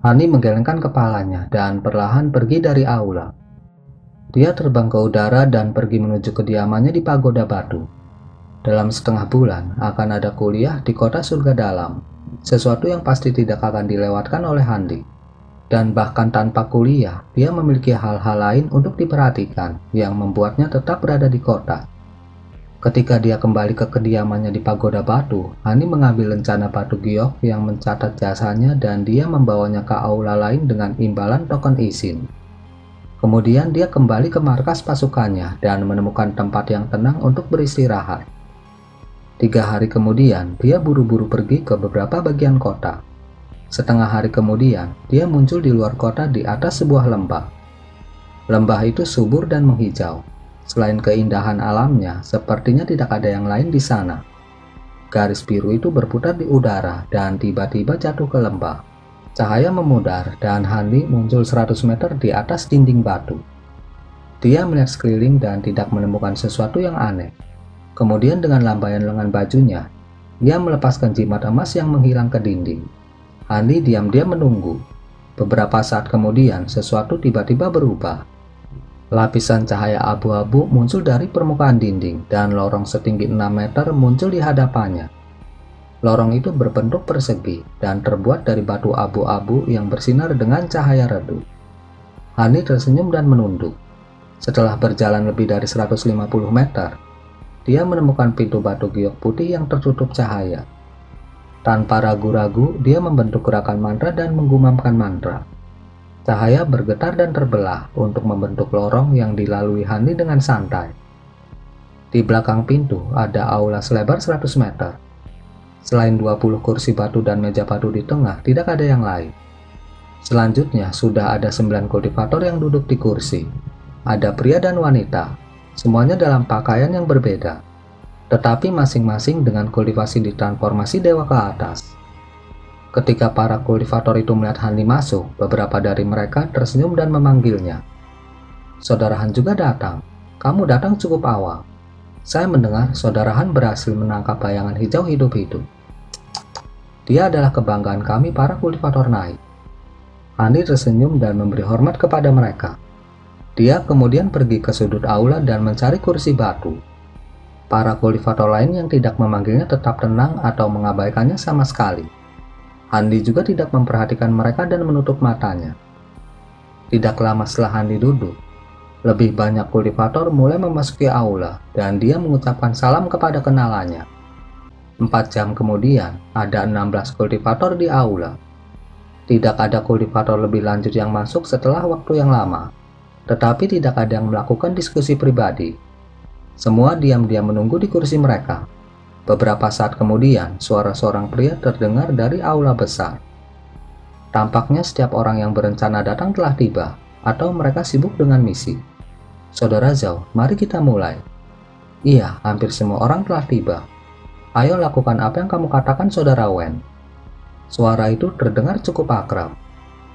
Hani menggelengkan kepalanya dan perlahan pergi dari aula. Dia terbang ke udara dan pergi menuju kediamannya di Pagoda Batu. Dalam setengah bulan akan ada kuliah di kota surga dalam, sesuatu yang pasti tidak akan dilewatkan oleh Handi. Dan bahkan tanpa kuliah, dia memiliki hal-hal lain untuk diperhatikan yang membuatnya tetap berada di kota. Ketika dia kembali ke kediamannya di Pagoda Batu, Hani mengambil lencana batu giok yang mencatat jasanya dan dia membawanya ke aula lain dengan imbalan token izin. Kemudian dia kembali ke markas pasukannya dan menemukan tempat yang tenang untuk beristirahat. 3 hari kemudian, dia buru-buru pergi ke beberapa bagian kota. Setengah hari kemudian, dia muncul di luar kota di atas sebuah lembah. Lembah itu subur dan menghijau. Selain keindahan alamnya, sepertinya tidak ada yang lain di sana. Garis biru itu berputar di udara dan tiba-tiba jatuh ke lembah. Cahaya memudar dan Hani muncul 100 meter di atas dinding batu. Dia melihat sekeliling dan tidak menemukan sesuatu yang aneh. Kemudian dengan lambaian lengan bajunya, dia melepaskan jimat emas yang menghilang ke dinding. Hani diam-diam menunggu. Beberapa saat kemudian, sesuatu tiba-tiba berubah. Lapisan cahaya abu-abu muncul dari permukaan dinding dan lorong setinggi 6 meter muncul di hadapannya. Lorong itu berbentuk persegi dan terbuat dari batu abu-abu yang bersinar dengan cahaya redup. Hani tersenyum dan menunduk. Setelah berjalan lebih dari 150 meter, dia menemukan pintu batu giok putih yang tertutup cahaya. Tanpa ragu-ragu, dia membentuk gerakan mantra dan menggumamkan mantra. Cahaya bergetar dan terbelah untuk membentuk lorong yang dilalui Hani dengan santai. Di belakang pintu ada aula selebar 100 meter. Selain 20 kursi batu dan meja batu di tengah, tidak ada yang lain. Selanjutnya sudah ada 9 kultivator yang duduk di kursi. Ada pria dan wanita, semuanya dalam pakaian yang berbeda, tetapi masing-masing dengan kultivasi ditransformasi dewa ke atas. Ketika para kultivator itu melihat Hani masuk, beberapa dari mereka tersenyum dan memanggilnya. Saudara Han juga datang. Kamu datang cukup awal. Saya mendengar saudara Han berhasil menangkap bayangan hijau hidup-hidup. Dia adalah kebanggaan kami para kultivator naik. Hani tersenyum dan memberi hormat kepada mereka. Dia kemudian pergi ke sudut aula dan mencari kursi batu. Para kultivator lain yang tidak memanggilnya tetap tenang atau mengabaikannya sama sekali. Handi juga tidak memperhatikan mereka dan menutup matanya. Tidak lama setelah Handi duduk, lebih banyak kultivator mulai memasuki aula dan dia mengucapkan salam kepada kenalannya. 4 jam kemudian, ada 16 kultivator di aula. Tidak ada kultivator lebih lanjut yang masuk setelah waktu yang lama, tetapi tidak ada yang melakukan diskusi pribadi. Semua diam-diam menunggu di kursi mereka. Beberapa saat kemudian, suara seorang pria terdengar dari aula besar. Tampaknya setiap orang yang berencana datang telah tiba, atau mereka sibuk dengan misi. Saudara Zhao, mari kita mulai. Iya, hampir semua orang telah tiba. Ayo lakukan apa yang kamu katakan, Saudara Wen. Suara itu terdengar cukup akrab.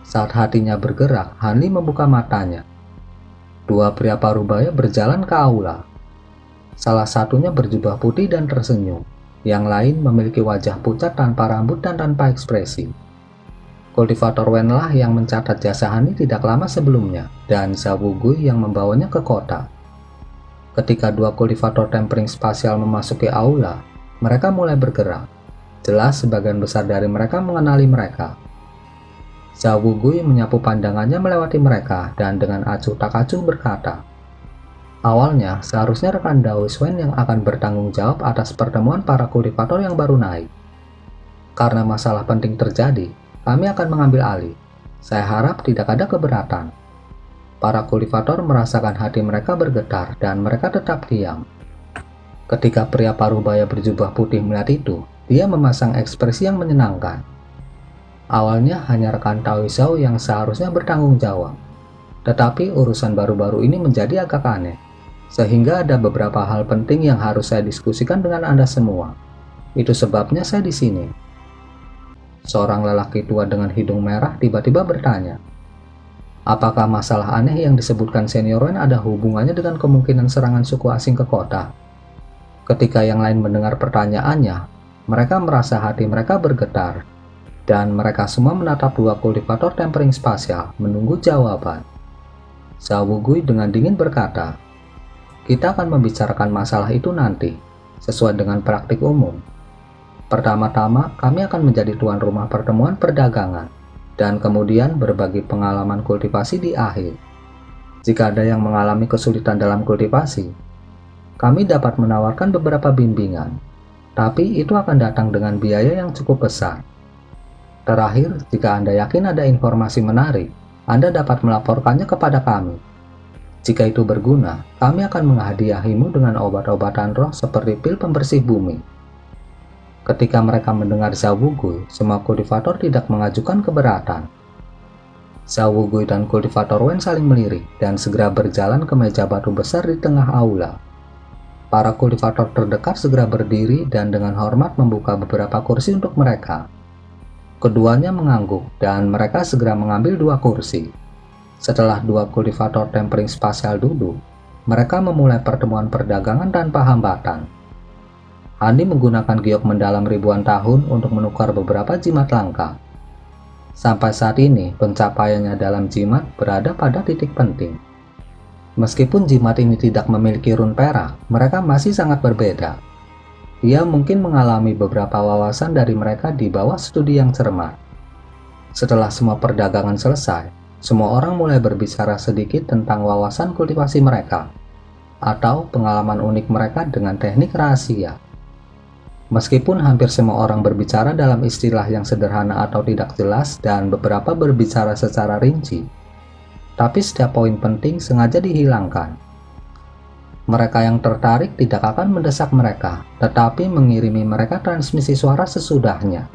Saat hatinya bergerak, Hanli membuka matanya. 2 pria parubaya berjalan ke aula. Salah satunya berjubah putih dan tersenyum. Yang lain memiliki wajah pucat tanpa rambut dan tanpa ekspresi. Kultivator Wen lah yang mencatat jasa Hani tidak lama sebelumnya, dan Zhao Gui yang membawanya ke kota. Ketika 2 kultivator tempering spasial memasuki aula, mereka mulai bergerak. Jelas sebagian besar dari mereka mengenali mereka. Zhao Gui menyapu pandangannya melewati mereka dan dengan acuh tak acuh berkata, awalnya, seharusnya rekan Dao Swen yang akan bertanggung jawab atas pertemuan para kultivator yang baru naik. Karena masalah penting terjadi, kami akan mengambil alih. Saya harap tidak ada keberatan. Para kultivator merasakan hati mereka bergetar dan mereka tetap diam. Ketika pria parubaya berjubah putih melihat itu, dia memasang ekspresi yang menyenangkan. Awalnya hanya rekan Tao Zhao yang seharusnya bertanggung jawab. Tetapi urusan baru-baru ini menjadi agak aneh. Sehingga ada beberapa hal penting yang harus saya diskusikan dengan Anda semua. Itu sebabnya saya di sini. Seorang lelaki tua dengan hidung merah tiba-tiba bertanya, apakah masalah aneh yang disebutkan senior Wen ada hubungannya dengan kemungkinan serangan suku asing ke kota? Ketika yang lain mendengar pertanyaannya, mereka merasa hati mereka bergetar. dan mereka semua menatap dua kultivator tempering spasial menunggu jawaban. Zhao Wugui dengan dingin berkata, "Kita akan membicarakan masalah itu nanti, sesuai dengan praktik umum. Pertama-tama, kami akan menjadi tuan rumah pertemuan perdagangan, dan kemudian berbagi pengalaman kultivasi di akhir. Jika ada yang mengalami kesulitan dalam kultivasi, kami dapat menawarkan beberapa bimbingan, tapi itu akan datang dengan biaya yang cukup besar. Terakhir, jika Anda yakin ada informasi menarik, Anda dapat melaporkannya kepada kami. Jika itu berguna, kami akan menghadiahimu dengan obat-obatan roh seperti pil pembersih bumi." Ketika mereka mendengar Zhao Wugui, semua kultivator tidak mengajukan keberatan. Zhao Wugui dan kultivator Wen saling melirik dan segera berjalan ke meja batu besar di tengah aula. Para kultivator terdekat segera berdiri dan dengan hormat membuka beberapa kursi untuk mereka. Keduanya mengangguk dan mereka segera mengambil dua kursi. Setelah dua kultivator tempering spasial duduk, mereka memulai pertemuan perdagangan tanpa hambatan. Hani menggunakan giok mendalam ribuan tahun untuk menukar beberapa jimat langka. Sampai saat ini, pencapaiannya dalam jimat berada pada titik penting. Meskipun jimat ini tidak memiliki rune perak, mereka masih sangat berbeda. Dia mungkin mengalami beberapa wawasan dari mereka di bawah studi yang cermat. Setelah semua perdagangan selesai, semua orang mulai berbicara sedikit tentang wawasan kultivasi mereka, atau pengalaman unik mereka dengan teknik rahasia. Meskipun hampir semua orang berbicara dalam istilah yang sederhana atau tidak jelas dan beberapa berbicara secara rinci, tapi setiap poin penting sengaja dihilangkan. Mereka yang tertarik tidak akan mendesak mereka, tetapi mengirimi mereka transmisi suara sesudahnya.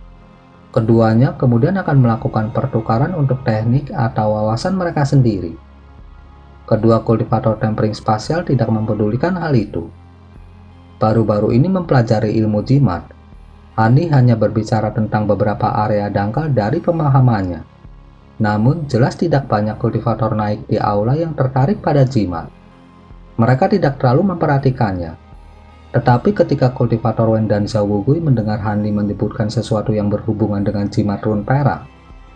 Keduanya kemudian akan melakukan pertukaran untuk teknik atau wawasan mereka sendiri. Kedua kultivator tempering spasial tidak mempedulikan hal itu. Baru-baru ini mempelajari ilmu jimat, Hani hanya berbicara tentang beberapa area dangkal dari pemahamannya. Namun, jelas tidak banyak kultivator naik di aula yang tertarik pada jimat. Mereka tidak terlalu memperhatikannya. Tetapi ketika kultivator Wen dan Zhao Wugui mendengar Hani menyebutkan sesuatu yang berhubungan dengan jimat rune perak,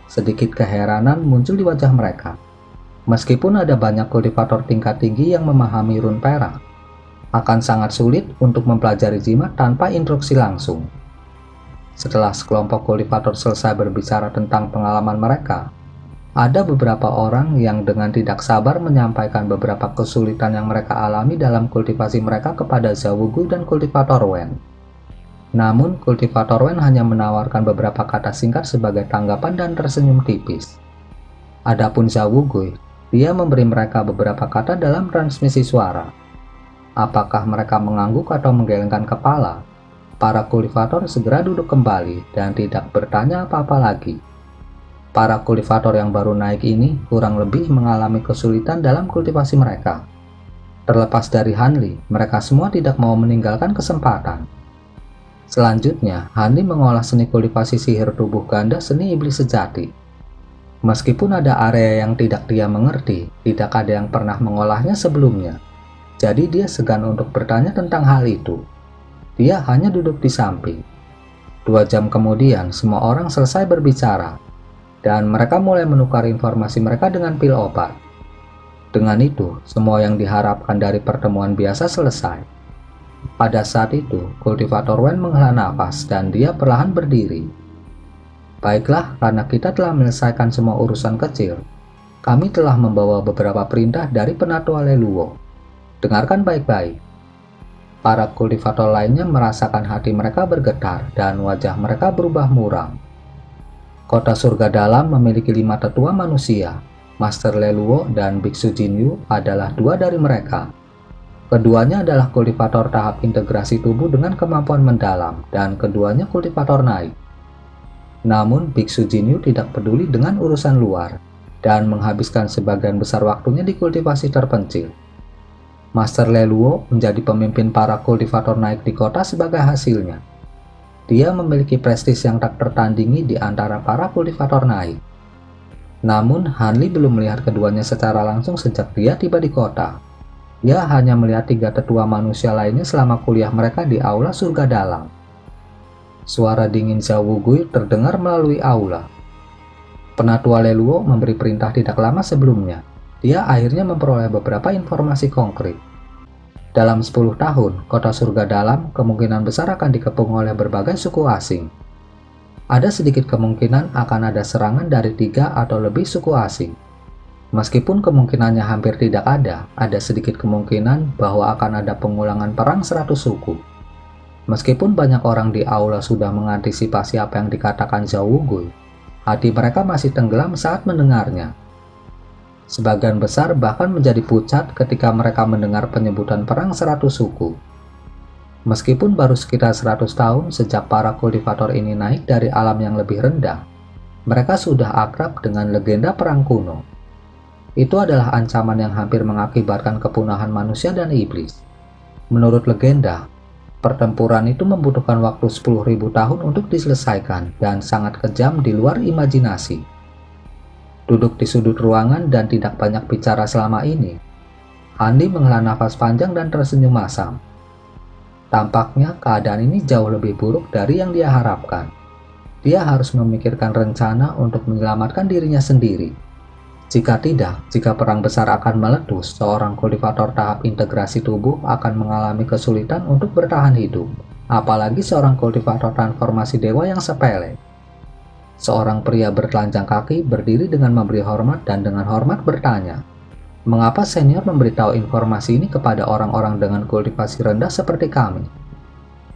sedikit keheranan muncul di wajah mereka. Meskipun ada banyak kultivator tingkat tinggi yang memahami rune perak, akan sangat sulit untuk mempelajari jimat tanpa instruksi langsung. Setelah sekelompok kultivator selesai berbicara tentang pengalaman mereka, ada beberapa orang yang dengan tidak sabar menyampaikan beberapa kesulitan yang mereka alami dalam kultivasi mereka kepada Zhao Wugui dan kultivator Wen. Namun, kultivator Wen hanya menawarkan beberapa kata singkat sebagai tanggapan dan tersenyum tipis. Adapun Zhao Wugui, dia memberi mereka beberapa kata dalam transmisi suara. Apakah mereka mengangguk atau menggelengkan kepala? Para kultivator segera duduk kembali dan tidak bertanya apa-apa lagi. Para kultivator yang baru naik ini kurang lebih mengalami kesulitan dalam kultivasi mereka. Terlepas dari Hanli, mereka semua tidak mau meninggalkan kesempatan. Selanjutnya, Hanli mengolah seni kultivasi sihir tubuh ganda seni iblis sejati. Meskipun ada area yang tidak dia mengerti, tidak ada yang pernah mengolahnya sebelumnya. Jadi dia segan untuk bertanya tentang hal itu. Dia hanya duduk di samping. 2 jam kemudian, semua orang selesai berbicara, dan mereka mulai menukar informasi mereka dengan pil obat. Dengan itu, semua yang diharapkan dari pertemuan biasa selesai. Pada saat itu, kultivator Wen menghela nafas dan dia perlahan berdiri. "Baiklah, karena kita telah menyelesaikan semua urusan kecil, kami telah membawa beberapa perintah dari Penatua Leluo. Dengarkan baik-baik." Para kultivator lainnya merasakan hati mereka bergetar dan wajah mereka berubah muram. Kota Surga Dalam memiliki 5 tetua manusia. Master Leluo dan Biksu Jinyu adalah 2 dari mereka. Keduanya adalah kultivator tahap integrasi tubuh dengan kemampuan mendalam dan keduanya kultivator naik. Namun Biksu Jinyu tidak peduli dengan urusan luar dan menghabiskan sebagian besar waktunya di kultivasi terpencil. Master Leluo menjadi pemimpin para kultivator naik di kota sebagai hasilnya. Dia memiliki prestis yang tak tertandingi di antara para kultivator naik. Namun, Hanli belum melihat keduanya secara langsung sejak dia tiba di kota. Dia hanya melihat 3 tetua manusia lainnya selama kuliah mereka di aula surga dalam. Suara dingin Zhao Wugui terdengar melalui aula. Penatua Leluo memberi perintah tidak lama sebelumnya. Dia akhirnya memperoleh beberapa informasi konkret. Dalam 10 tahun, kota surga dalam kemungkinan besar akan dikepung oleh berbagai suku asing. Ada sedikit kemungkinan akan ada serangan dari 3 atau lebih suku asing. Meskipun kemungkinannya hampir tidak ada sedikit kemungkinan bahwa akan ada pengulangan perang 100 suku. Meskipun banyak orang di aula sudah mengantisipasi apa yang dikatakan Zhao Wugui, hati mereka masih tenggelam saat mendengarnya. Sebagian besar bahkan menjadi pucat ketika mereka mendengar penyebutan perang 100 suku. Meskipun baru sekitar 100 tahun sejak para kultivator ini naik dari alam yang lebih rendah, mereka sudah akrab dengan legenda perang kuno. Itu adalah ancaman yang hampir mengakibatkan kepunahan manusia dan iblis. Menurut legenda, pertempuran itu membutuhkan waktu 10.000 tahun untuk diselesaikan dan sangat kejam di luar imajinasi. Duduk di sudut ruangan dan tidak banyak bicara selama ini, Andi menghela nafas panjang dan tersenyum masam. Tampaknya keadaan ini jauh lebih buruk dari yang dia harapkan. Dia harus memikirkan rencana untuk menyelamatkan dirinya sendiri. Jika perang besar akan meletus, seorang kultivator tahap integrasi tubuh akan mengalami kesulitan untuk bertahan hidup, apalagi seorang kultivator transformasi dewa yang sepele. Seorang pria bertelanjang kaki berdiri dengan memberi hormat dan dengan hormat bertanya, "Mengapa senior memberitahu informasi ini kepada orang-orang dengan kultivasi rendah seperti kami?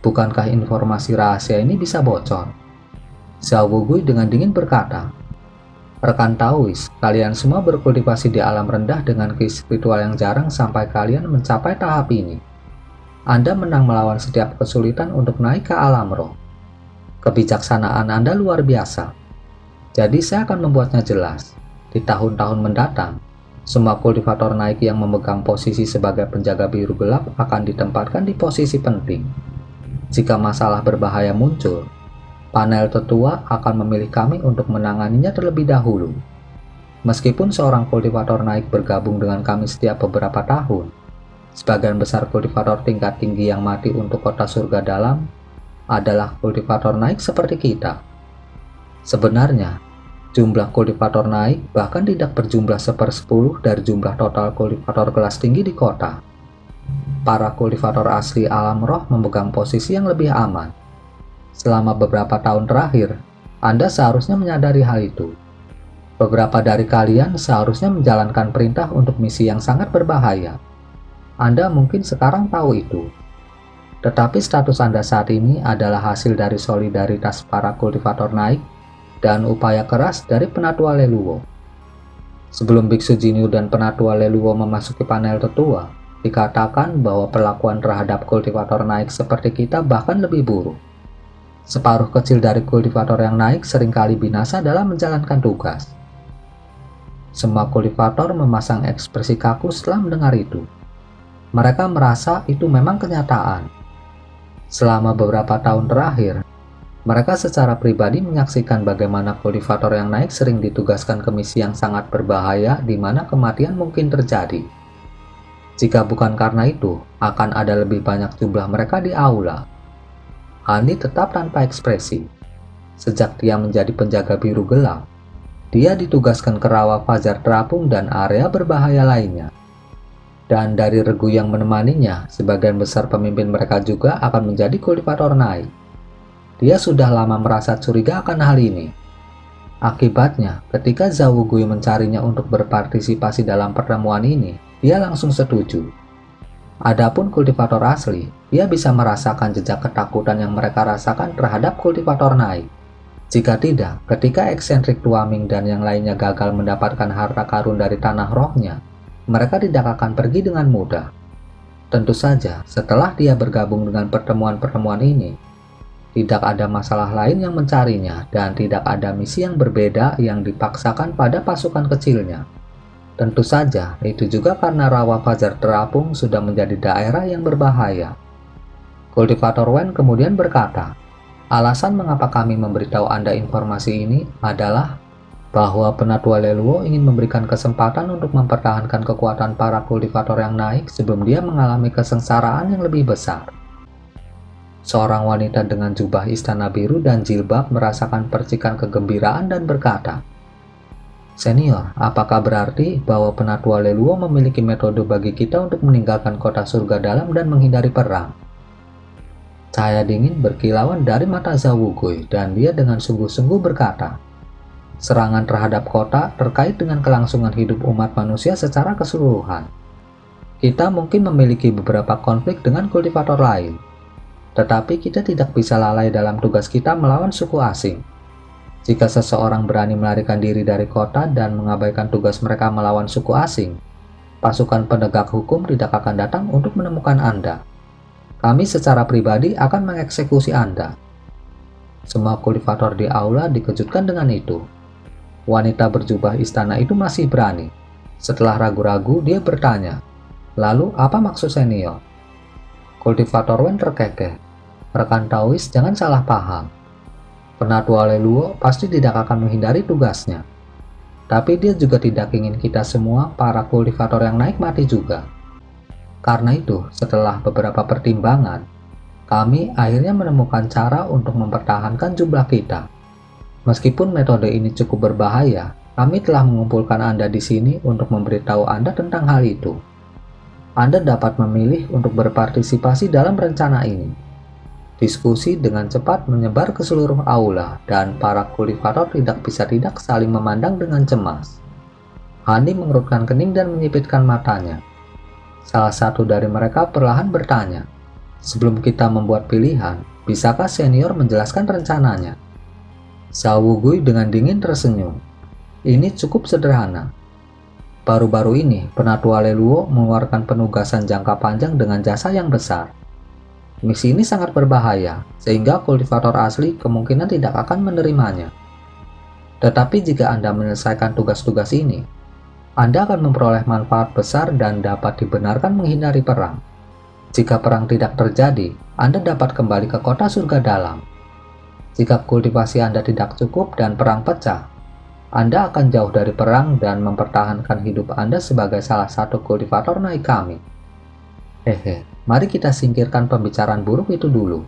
Bukankah informasi rahasia ini bisa bocor?" Zhao Wugui dengan dingin berkata, "Rekan Taois, kalian semua berkultivasi di alam rendah dengan ki spiritual yang jarang sampai kalian mencapai tahap ini. Anda menang melawan setiap kesulitan untuk naik ke alam roh. Kebijaksanaan Anda luar biasa. Jadi saya akan membuatnya jelas. Di tahun-tahun mendatang, semua kultivator naik yang memegang posisi sebagai penjaga biru gelap akan ditempatkan di posisi penting. Jika masalah berbahaya muncul, panel tetua akan memilih kami untuk menanganinya terlebih dahulu. Meskipun seorang kultivator naik bergabung dengan kami setiap beberapa tahun, sebagian besar kultivator tingkat tinggi yang mati untuk kota surga dalam adalah kultivator naik seperti kita. Sebenarnya, jumlah kultivator naik bahkan tidak berjumlah 1/10 dari jumlah total kultivator kelas tinggi di kota. Para kultivator asli alam roh memegang posisi yang lebih aman. Selama beberapa tahun terakhir, Anda seharusnya menyadari hal itu. Beberapa dari kalian seharusnya menjalankan perintah untuk misi yang sangat berbahaya. Anda mungkin sekarang tahu itu. Tetapi status Anda saat ini adalah hasil dari solidaritas para kultivator naik dan upaya keras dari Penatua Leluo. Sebelum Biksu Jinyu dan Penatua Leluo memasuki panel tetua, dikatakan bahwa perlakuan terhadap kultivator naik seperti kita bahkan lebih buruk. Separuh kecil dari kultivator yang naik seringkali binasa dalam menjalankan tugas. Semua kultivator memasang ekspresi kaku setelah mendengar itu. Mereka merasa itu memang kenyataan. Selama beberapa tahun terakhir, mereka secara pribadi menyaksikan bagaimana kultivator yang naik sering ditugaskan ke misi yang sangat berbahaya di mana kematian mungkin terjadi. Jika bukan karena itu, akan ada lebih banyak jumlah mereka di aula. Andi tetap tanpa ekspresi. Sejak dia menjadi penjaga biru gelap, dia ditugaskan ke rawa fajar terapung dan area berbahaya lainnya. Dan dari regu yang menemaninya, sebagian besar pemimpin mereka juga akan menjadi kultivator naik. Dia sudah lama merasa curiga akan hal ini. Akibatnya, ketika Zhao Wugui mencarinya untuk berpartisipasi dalam pertemuan ini, dia langsung setuju. Adapun kultivator asli, dia bisa merasakan jejak ketakutan yang mereka rasakan terhadap kultivator naik. Jika tidak, ketika eksentrik Tuaming dan yang lainnya gagal mendapatkan harta karun dari tanah rohnya, mereka tidak akan pergi dengan mudah. Tentu saja, setelah dia bergabung dengan pertemuan-pertemuan ini, tidak ada masalah lain yang mencarinya dan tidak ada misi yang berbeda yang dipaksakan pada pasukan kecilnya. Tentu saja, itu juga karena rawa fajar terapung sudah menjadi daerah yang berbahaya. Kultivator Wen kemudian berkata, "Alasan mengapa kami memberitahu Anda informasi ini adalah bahwa Penatua Leluo ingin memberikan kesempatan untuk mempertahankan kekuatan para kultivator yang naik sebelum dia mengalami kesengsaraan yang lebih besar." Seorang wanita dengan jubah istana biru dan jilbab merasakan percikan kegembiraan dan berkata, "Senior, apakah berarti bahwa Penatua Leluo memiliki metode bagi kita untuk meninggalkan kota surga dalam dan menghindari perang?" Cahaya dingin berkilauan dari mata Zhao Wugui dan dia dengan sungguh-sungguh berkata, "Serangan terhadap kota terkait dengan kelangsungan hidup umat manusia secara keseluruhan. Kita mungkin memiliki beberapa konflik dengan kultivator lain, tetapi kita tidak bisa lalai dalam tugas kita melawan suku asing. Jika seseorang berani melarikan diri dari kota dan mengabaikan tugas mereka melawan suku asing, pasukan penegak hukum tidak akan datang untuk menemukan Anda. Kami secara pribadi akan mengeksekusi Anda." Semua kultivator di aula dikejutkan dengan itu. Wanita berjubah istana itu masih berani. Setelah ragu-ragu, dia bertanya, "Lalu apa maksud senior?" Kultivator Wen terkekeh. "Rekan Taois, jangan salah paham. Penatua Leluo pasti tidak akan menghindari tugasnya. Tapi dia juga tidak ingin kita semua, para kultivator yang naik mati juga. Karena itu, setelah beberapa pertimbangan, kami akhirnya menemukan cara untuk mempertahankan jumlah kita. Meskipun metode ini cukup berbahaya, kami telah mengumpulkan Anda di sini untuk memberitahu Anda tentang hal itu. Anda dapat memilih untuk berpartisipasi dalam rencana ini." Diskusi dengan cepat menyebar ke seluruh aula dan para kultivator tidak bisa tidak saling memandang dengan cemas. Hani mengerutkan kening dan menyipitkan matanya. Salah satu dari mereka perlahan bertanya, "Sebelum kita membuat pilihan, bisakah senior menjelaskan rencananya?" Zhao Wugui dengan dingin tersenyum. "Ini cukup sederhana. Baru-baru ini, Penatua Leluo mengeluarkan penugasan jangka panjang dengan jasa yang besar. Misi ini sangat berbahaya, sehingga kultivator asli kemungkinan tidak akan menerimanya. Tetapi jika Anda menyelesaikan tugas-tugas ini, Anda akan memperoleh manfaat besar dan dapat dibenarkan menghindari perang. Jika perang tidak terjadi, Anda dapat kembali ke kota surga dalam. Jika kultivasi Anda tidak cukup dan perang pecah, Anda akan jauh dari perang dan mempertahankan hidup Anda sebagai salah satu kultivator naik kami. Hehe, mari kita singkirkan pembicaraan buruk itu dulu.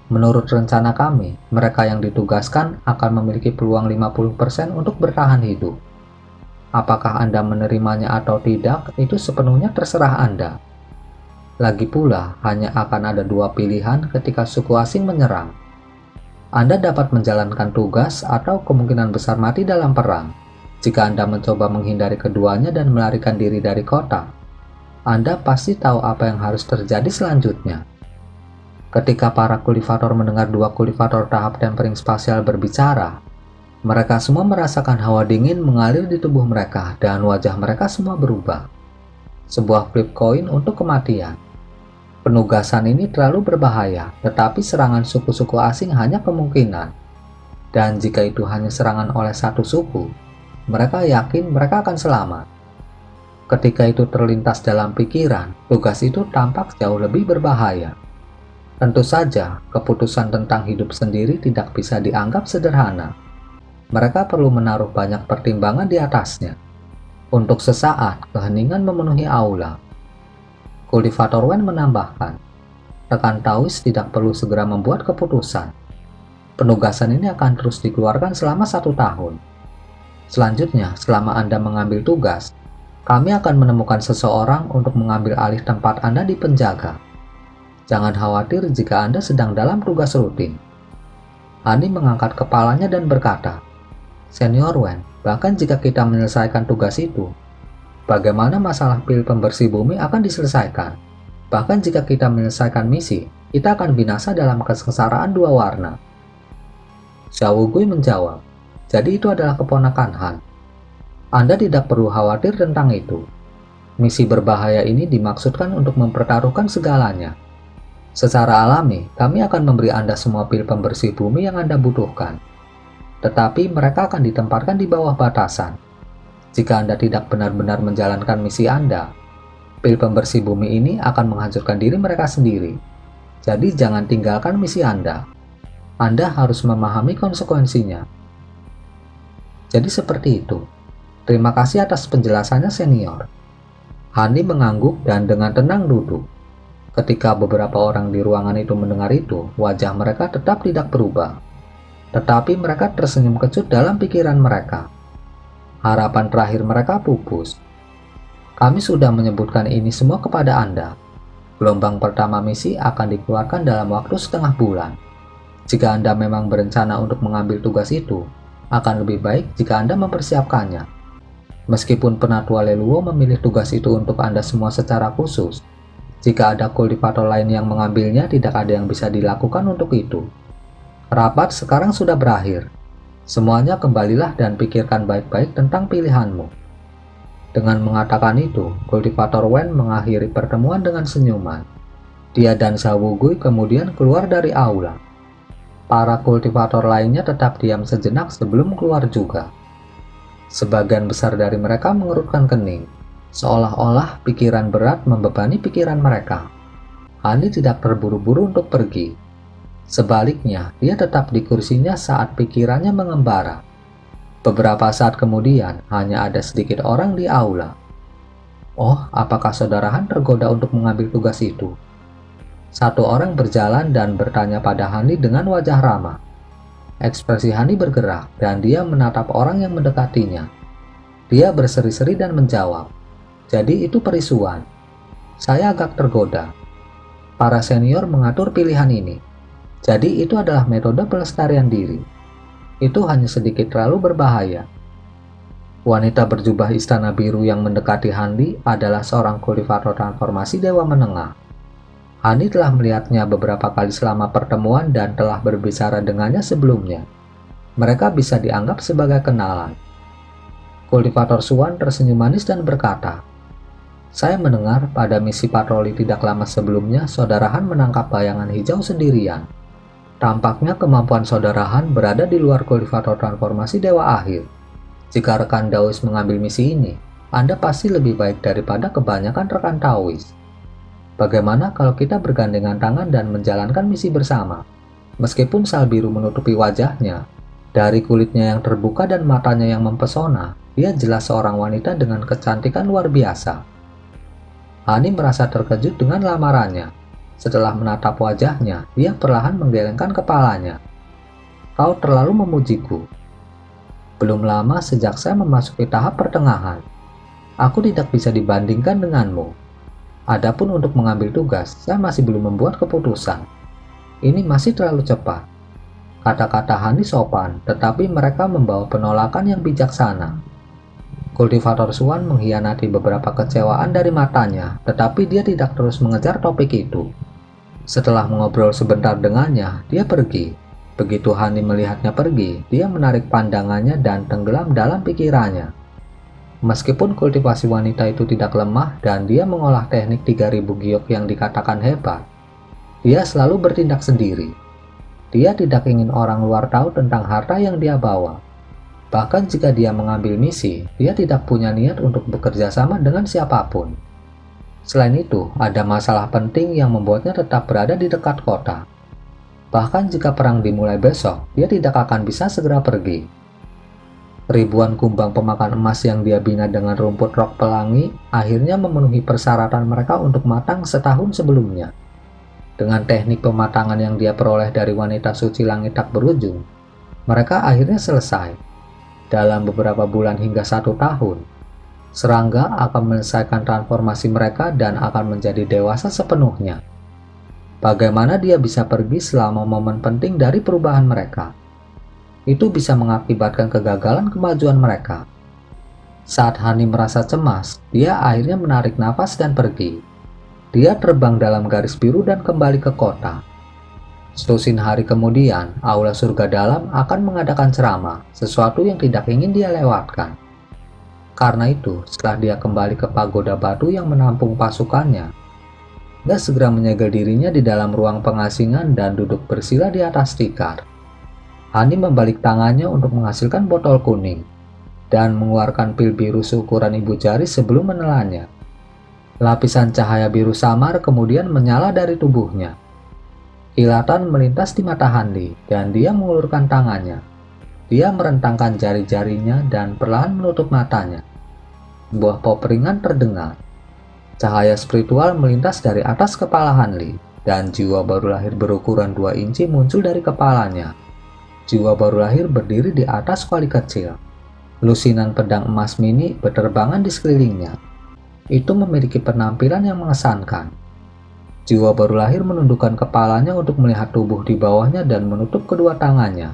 Menurut rencana kami, mereka yang ditugaskan akan memiliki peluang 50% untuk bertahan hidup. Apakah Anda menerimanya atau tidak, itu sepenuhnya terserah Anda. Lagi pula, hanya akan ada dua pilihan ketika suku asing menyerang. Anda dapat menjalankan tugas atau kemungkinan besar mati dalam perang. Jika Anda mencoba menghindari keduanya dan melarikan diri dari kota, Anda pasti tahu apa yang harus terjadi selanjutnya." Ketika para kultivator mendengar dua kultivator tahap tempering spasial berbicara, mereka semua merasakan hawa dingin mengalir di tubuh mereka dan wajah mereka semua berubah. Sebuah flip coin untuk kematian. Penugasan ini terlalu berbahaya, tetapi serangan suku-suku asing hanya kemungkinan. Dan jika itu hanya serangan oleh satu suku, mereka yakin mereka akan selamat. Ketika itu terlintas dalam pikiran, tugas itu tampak jauh lebih berbahaya. Tentu saja, keputusan tentang hidup sendiri tidak bisa dianggap sederhana. Mereka perlu menaruh banyak pertimbangan di atasnya. Untuk sesaat, keheningan memenuhi aula. Kultivator Wen menambahkan, "Rekan Taois tidak perlu segera membuat keputusan. Penugasan ini akan terus dikeluarkan selama 1 tahun. Selanjutnya, selama Anda mengambil tugas, kami akan menemukan seseorang untuk mengambil alih tempat Anda di penjaga. Jangan khawatir jika Anda sedang dalam tugas rutin." Hani mengangkat kepalanya dan berkata, "Senior Wen, bahkan jika kita menyelesaikan tugas itu, bagaimana masalah pil pembersih bumi akan diselesaikan? Bahkan jika kita menyelesaikan misi, kita akan binasa dalam kesengsaraan 2 warna." Zhao Wugui menjawab, "Jadi itu adalah keponakan Han. Anda tidak perlu khawatir tentang itu. Misi berbahaya ini dimaksudkan untuk mempertaruhkan segalanya. Secara alami, kami akan memberi Anda semua pil pembersih bumi yang Anda butuhkan. Tetapi mereka akan ditempatkan di bawah batasan. Jika Anda tidak benar-benar menjalankan misi Anda, pil pembersih bumi ini akan menghancurkan diri mereka sendiri. Jadi jangan tinggalkan misi Anda. Anda harus memahami konsekuensinya." Jadi seperti itu. Terima kasih atas penjelasannya, senior. Hani mengangguk dan dengan tenang duduk. Ketika beberapa orang di ruangan itu mendengar itu, wajah mereka tetap tidak berubah. Tetapi mereka tersenyum kecut dalam pikiran mereka. Harapan terakhir mereka pupus. Kami sudah menyebutkan ini semua kepada Anda. Gelombang pertama misi akan dikeluarkan dalam waktu setengah bulan. Jika Anda memang berencana untuk mengambil tugas itu, akan lebih baik jika Anda mempersiapkannya. Meskipun Penatua Leluo memilih tugas itu untuk Anda semua secara khusus, jika ada kultivator lain yang mengambilnya, tidak ada yang bisa dilakukan untuk itu. Rapat sekarang sudah berakhir. Semuanya kembalilah dan pikirkan baik-baik tentang pilihanmu. Dengan mengatakan itu, kultivator Wen mengakhiri pertemuan dengan senyuman. Dia dan Zhao Gui kemudian keluar dari aula. Para kultivator lainnya tetap diam sejenak sebelum keluar juga. Sebagian besar dari mereka mengerutkan kening, seolah-olah pikiran berat membebani pikiran mereka. Hani tidak terburu-buru untuk pergi. Sebaliknya, dia tetap di kursinya saat pikirannya mengembara. Beberapa saat kemudian, hanya ada sedikit orang di aula. Oh, apakah saudara Han tergoda untuk mengambil tugas itu? Satu orang berjalan dan bertanya pada Hani dengan wajah ramah. Ekspresi Hani bergerak dan dia menatap orang yang mendekatinya. Dia berseri-seri dan menjawab, "Jadi itu perisuan. Saya agak tergoda. Para senior mengatur pilihan ini. Jadi itu adalah metode pelestarian diri. Itu hanya sedikit terlalu berbahaya." Wanita berjubah istana biru yang mendekati Hani adalah seorang kultivator transformasi dewa menengah. Hani telah melihatnya beberapa kali selama pertemuan dan telah berbicara dengannya sebelumnya. Mereka bisa dianggap sebagai kenalan. Kultivator Suan tersenyum manis dan berkata, "Saya mendengar pada misi patroli tidak lama sebelumnya, saudara Han menangkap bayangan hijau sendirian. Tampaknya kemampuan saudara Han berada di luar kultivator transformasi dewa akhir. Jika rekan Daois mengambil misi ini, Anda pasti lebih baik daripada kebanyakan rekan Taois. Bagaimana kalau kita bergandengan tangan dan menjalankan misi bersama?" Meskipun sal biru menutupi wajahnya, dari kulitnya yang terbuka dan matanya yang mempesona, dia jelas seorang wanita dengan kecantikan luar biasa. Hani merasa terkejut dengan lamarannya. Setelah menatap wajahnya, dia perlahan menggelengkan kepalanya. "Kau terlalu memujiku. Belum lama sejak saya memasuki tahap pertengahan. Aku tidak bisa dibandingkan denganmu. Adapun untuk mengambil tugas, saya masih belum membuat keputusan. Ini masih terlalu cepat." Kata-kata Hani sopan, tetapi mereka membawa penolakan yang bijaksana. Kultivator Suan mengkhianati beberapa kecewaan dari matanya, tetapi dia tidak terus mengejar topik itu. Setelah mengobrol sebentar dengannya, dia pergi. Begitu Hani melihatnya pergi, dia menarik pandangannya dan tenggelam dalam pikirannya. Meskipun kultivasi wanita itu tidak lemah dan dia mengolah teknik 3000 giok yang dikatakan hebat, dia selalu bertindak sendiri. Dia tidak ingin orang luar tahu tentang harta yang dia bawa. Bahkan jika dia mengambil misi, dia tidak punya niat untuk bekerja sama dengan siapapun. Selain itu, ada masalah penting yang membuatnya tetap berada di dekat kota. Bahkan jika perang dimulai besok, dia tidak akan bisa segera pergi. Ribuan kumbang pemakan emas yang dia bina dengan rumput rok pelangi akhirnya memenuhi persyaratan mereka untuk matang setahun sebelumnya. Dengan teknik pematangan yang dia peroleh dari wanita suci langit tak berujung, mereka akhirnya selesai. Dalam beberapa bulan hingga 1 tahun, serangga akan menyelesaikan transformasi mereka dan akan menjadi dewasa sepenuhnya. Bagaimana dia bisa pergi selama momen penting dari perubahan mereka? Itu bisa mengakibatkan kegagalan kemajuan mereka. Saat Hani merasa cemas, dia akhirnya menarik nafas dan pergi. Dia terbang dalam garis biru dan kembali ke kota. Selusin hari kemudian, Aula Surga Dalam akan mengadakan ceramah, sesuatu yang tidak ingin dia lewatkan. Karena itu, setelah dia kembali ke pagoda batu yang menampung pasukannya, dia segera menyegel dirinya di dalam ruang pengasingan dan duduk bersila di atas tikar. Hani membalik tangannya untuk menghasilkan botol kuning dan mengeluarkan pil biru seukuran ibu jari sebelum menelannya. Lapisan cahaya biru samar kemudian menyala dari tubuhnya. Kilatan melintas di mata Hani dan dia mengulurkan tangannya. Dia merentangkan jari-jarinya dan perlahan menutup matanya. Sebuah pop ringan terdengar. Cahaya spiritual melintas dari atas kepala Hanli, dan jiwa baru lahir berukuran 2 inci muncul dari kepalanya. Jiwa baru lahir berdiri di atas kuali kecil. Lusinan pedang emas mini berterbangan di sekelilingnya. Itu memiliki penampilan yang mengesankan. Jiwa baru lahir menundukkan kepalanya untuk melihat tubuh di bawahnya dan menutup kedua tangannya.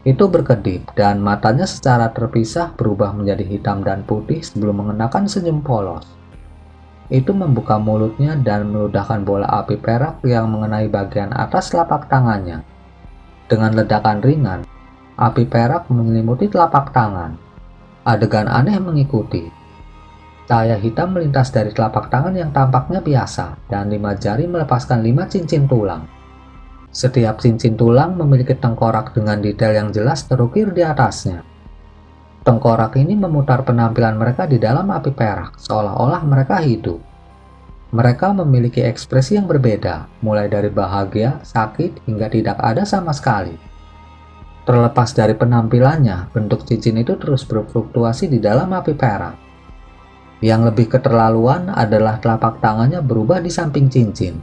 Itu berkedip, dan matanya secara terpisah berubah menjadi hitam dan putih sebelum mengenakan senyum polos. Itu membuka mulutnya dan meludahkan bola api perak yang mengenai bagian atas telapak tangannya. Dengan ledakan ringan, api perak menyelimuti telapak tangan. Adegan aneh mengikuti. Cahaya hitam melintas dari telapak tangan yang tampaknya biasa, dan 5 jari melepaskan 5 cincin tulang. Setiap cincin tulang memiliki tengkorak dengan detail yang jelas terukir di atasnya. Tengkorak ini memutar penampilan mereka di dalam api perak, seolah-olah mereka hidup. Mereka memiliki ekspresi yang berbeda, mulai dari bahagia, sakit, hingga tidak ada sama sekali. Terlepas dari penampilannya, bentuk cincin itu terus berfluktuasi di dalam api perak. Yang lebih keterlaluan adalah telapak tangannya berubah di samping cincin.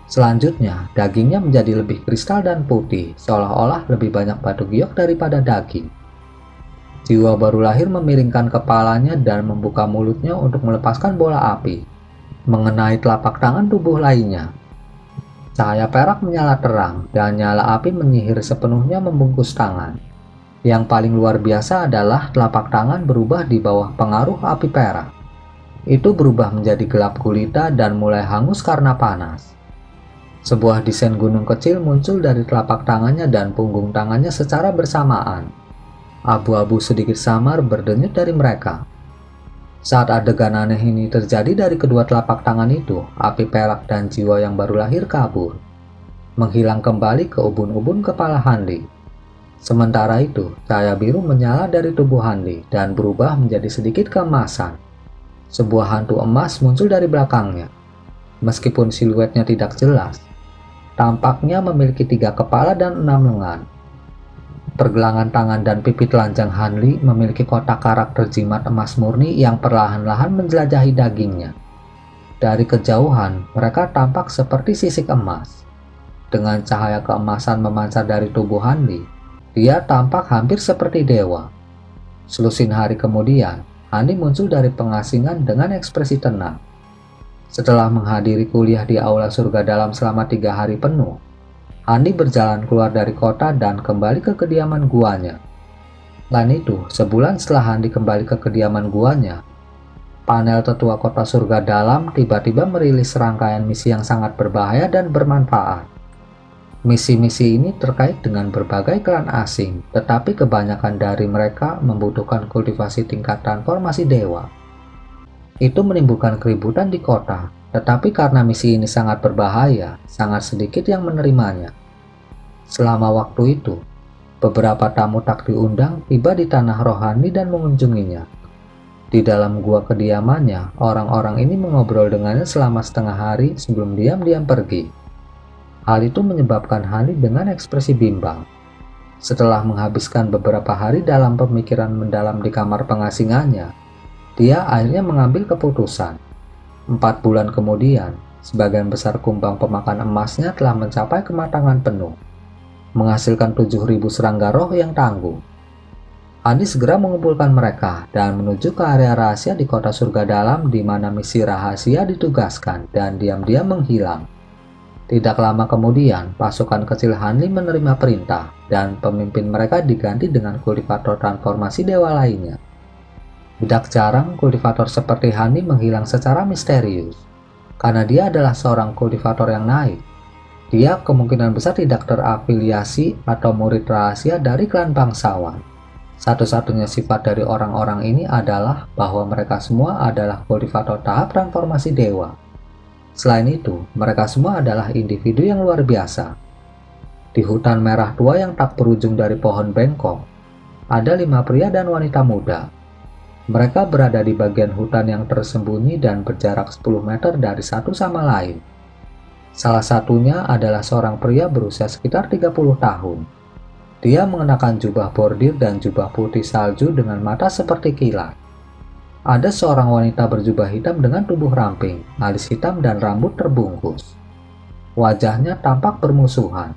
Selanjutnya, dagingnya menjadi lebih kristal dan putih, seolah-olah lebih banyak batu giok daripada daging. Jiwa baru lahir memiringkan kepalanya dan membuka mulutnya untuk melepaskan bola api, mengenai telapak tangan tubuh lainnya. Cahaya perak menyala terang, dan nyala api menyihir sepenuhnya membungkus tangan. Yang paling luar biasa adalah telapak tangan berubah di bawah pengaruh api perak. Itu berubah menjadi gelap gulita dan mulai hangus karena panas. Sebuah desain gunung kecil muncul dari telapak tangannya dan punggung tangannya secara bersamaan. Abu-abu sedikit samar berdenyut dari mereka. Saat adegan aneh ini terjadi dari kedua telapak tangan itu, api perak dan jiwa yang baru lahir kabur, menghilang kembali ke ubun-ubun kepala Hanli. Sementara itu, cahaya biru menyala dari tubuh Hanli dan berubah menjadi sedikit keemasan. Sebuah hantu emas muncul dari belakangnya. Meskipun siluetnya tidak jelas, tampaknya memiliki 3 kepala dan 6 lengan. Pergelangan tangan dan pipi telanjang Hanli memiliki kotak karakter jimat emas murni yang perlahan-lahan menjelajahi dagingnya. Dari kejauhan, mereka tampak seperti sisik emas. Dengan cahaya keemasan memancar dari tubuh Hanli, dia tampak hampir seperti dewa. Selusin hari kemudian, Hanli muncul dari pengasingan dengan ekspresi tenang. Setelah menghadiri kuliah di aula surga dalam selama 3 hari penuh, Hanli berjalan keluar dari kota dan kembali ke kediaman guanya. Lain itu, sebulan setelah Hanli kembali ke kediaman guanya, panel tetua kota surga dalam tiba-tiba merilis serangkaian misi yang sangat berbahaya dan bermanfaat. Misi-misi ini terkait dengan berbagai klan asing, tetapi kebanyakan dari mereka membutuhkan kultivasi tingkat transformasi dewa. Itu menimbulkan keributan di kota, tetapi karena misi ini sangat berbahaya, sangat sedikit yang menerimanya. Selama waktu itu, beberapa tamu tak diundang tiba di tanah rohani dan mengunjunginya. Di dalam gua kediamannya, orang-orang ini mengobrol dengannya selama setengah hari sebelum diam-diam pergi. Hal itu menyebabkan Hanli dengan ekspresi bimbang. Setelah menghabiskan beberapa hari dalam pemikiran mendalam di kamar pengasingannya, dia akhirnya mengambil keputusan. 4 bulan kemudian, sebagian besar kumbang pemakan emasnya telah mencapai kematangan penuh, menghasilkan 7.000 serangga roh yang tangguh. Hanli segera mengumpulkan mereka dan menuju ke area rahasia di kota surga dalam di mana misi rahasia ditugaskan dan diam-diam menghilang. Tidak lama kemudian, pasukan kecil Hanli menerima perintah dan pemimpin mereka diganti dengan kultivator transformasi dewa lainnya. Tidak jarang kultivator seperti Hanli menghilang secara misterius. Karena dia adalah seorang kultivator yang naik, dia kemungkinan besar tidak terafiliasi atau murid rahasia dari klan bangsawan. Satu-satunya sifat dari orang-orang ini adalah bahwa mereka semua adalah kultivator tahap transformasi dewa. Selain itu, mereka semua adalah individu yang luar biasa. Di hutan merah tua yang tak berujung dari pohon bengkok, ada 5 pria dan wanita muda. Mereka berada di bagian hutan yang tersembunyi dan berjarak 10 meter dari satu sama lain. Salah satunya adalah seorang pria berusia sekitar 30 tahun. Dia mengenakan jubah bordir dan jubah putih salju dengan mata seperti kilat. Ada seorang wanita berjubah hitam dengan tubuh ramping, alis hitam dan rambut terbungkus. Wajahnya tampak bermusuhan.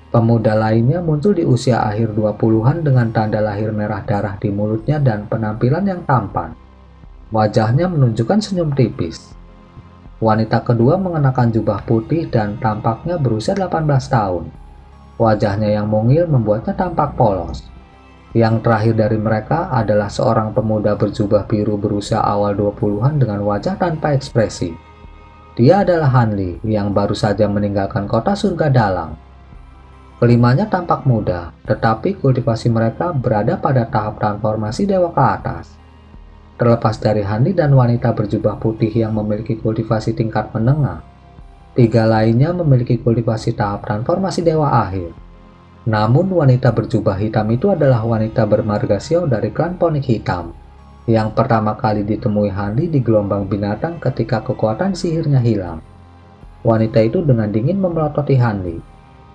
Pemuda lainnya muncul di usia akhir 20-an dengan tanda lahir merah darah di mulutnya dan penampilan yang tampan. Wajahnya menunjukkan senyum tipis. Wanita kedua mengenakan jubah putih dan tampaknya berusia 18 tahun. Wajahnya yang mungil membuatnya tampak polos. Yang terakhir dari mereka adalah seorang pemuda berjubah biru berusia awal 20-an dengan wajah tanpa ekspresi. Dia adalah Hanli yang baru saja meninggalkan kota surga dalam. Kelimanya tampak muda, tetapi kultivasi mereka berada pada tahap transformasi dewa ke atas. Terlepas dari Hanli dan wanita berjubah putih yang memiliki kultivasi tingkat menengah, 3 lainnya memiliki kultivasi tahap transformasi dewa akhir. Namun wanita berjubah hitam itu adalah wanita bermarga Xiao dari klan Ponik Hitam, yang pertama kali ditemui Hanli di gelombang binatang ketika kekuatan sihirnya hilang. Wanita itu dengan dingin memelototi Hanli.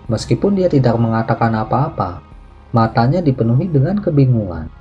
Meskipun dia tidak mengatakan apa-apa, matanya dipenuhi dengan kebingungan.